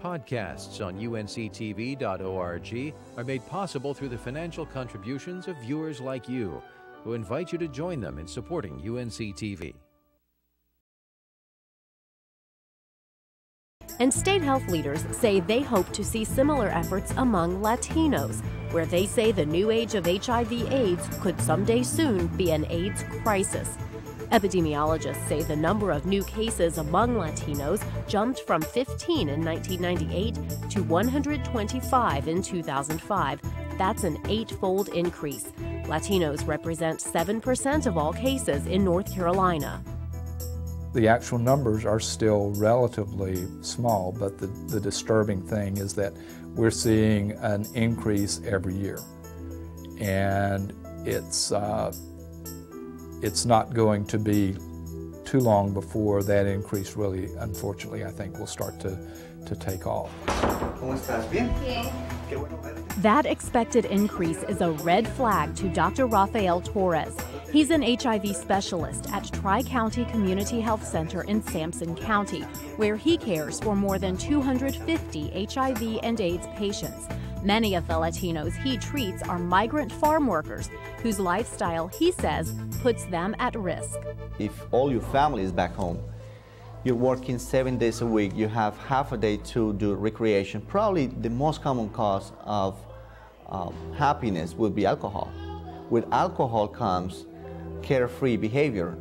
podcasts on unctv.org are made possible through the financial contributions of viewers like you, who invite you to join them in supporting UNCTV. And state health leaders say they hope to see similar efforts among Latinos, where they say the new age of HIV/AIDS could someday soon be an AIDS crisis. Epidemiologists say the number of new cases among Latinos jumped from 15 in 1998 to 125 in 2005. That's an 8-fold increase. Latinos represent 7% of all cases in North Carolina. The actual numbers are still relatively small, but the disturbing thing is that we're seeing an increase every year. And it's not going to be too long before that increase really, unfortunately, I think will start to take off. That expected increase is a red flag to Dr. Rafael Torres. He's an HIV specialist at Tri-County Community Health Center in Sampson County, where he cares for more than 250 HIV and AIDS patients. Many of the Latinos he treats are migrant farm workers whose lifestyle, he says, puts them at risk. If all your family is back home, you're working 7 days a week, you have half a day to do recreation. Probably the most common cause of happiness would be alcohol. With alcohol comes carefree behavior.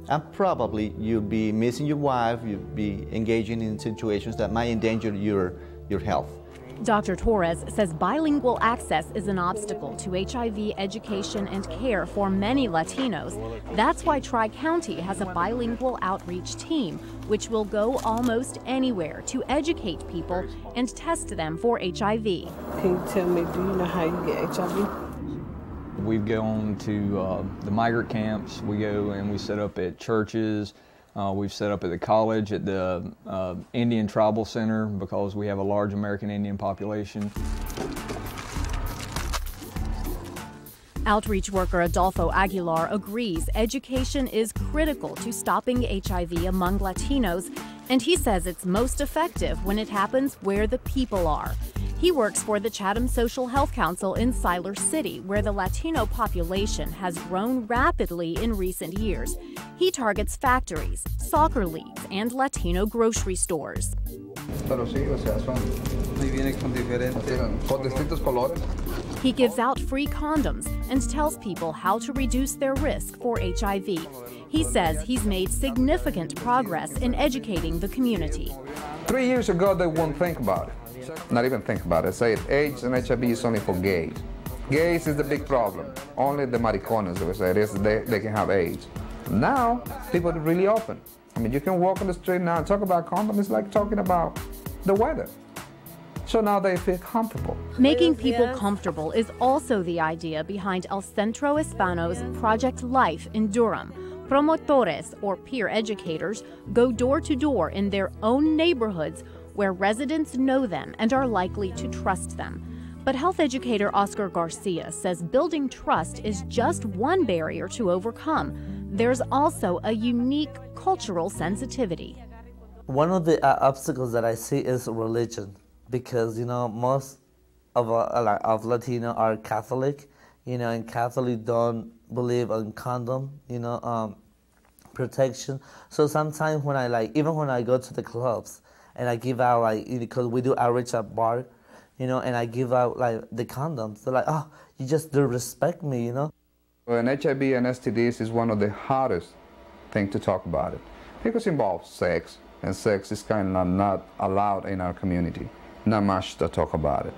And probably you'll be missing your wife, you'll be engaging in situations that might endanger your health. Dr. Torres says bilingual access is an obstacle to HIV education and care for many Latinos. That's why Tri-County has a bilingual outreach team, which will go almost anywhere to educate people and test them for HIV. Can you tell me, do you know how you get HIV? We've gone to the migrant camps. We go and we set up at churches. We've set up at the college, at the Indian Tribal Center, because we have a large American Indian population. Outreach worker Adolfo Aguilar agrees education is critical to stopping HIV among Latinos, and he says it's most effective when it happens where the people are. He works for the Chatham Social Health Council in Siler City, where the Latino population has grown rapidly in recent years. He targets factories, soccer leagues, and Latino grocery stores. He gives out free condoms and tells people how to reduce their risk for HIV. He says he's made significant progress in educating the community. 3 years ago, they won't think about it. Not even think about it. Say AIDS and HIV is only for gays. Gays is the big problem. Only the mariconas, they say, they can have AIDS. Now, people are really open. I mean, you can walk on the street now and talk about condoms. It's like talking about the weather. So now they feel comfortable. Making people comfortable is also the idea behind El Centro Hispano's Project Life in Durham. Promotores, or peer educators, go door to door in their own neighborhoods where residents know them and are likely to trust them. But health educator Oscar Garcia says building trust is just one barrier to overcome. There's also a unique cultural sensitivity. One of the obstacles that I see is religion, because most of Latino are Catholic, and Catholic don't believe in condom, protection. So sometimes when even when I go to the clubs and I give out because we do outreach at bar, and I give out the condoms, they're like, oh, you just don't respect me, Well, and HIV and STDs is one of the hardest things to talk about it, because it involves sex, and sex is kind of not allowed in our community. Not much to talk about it.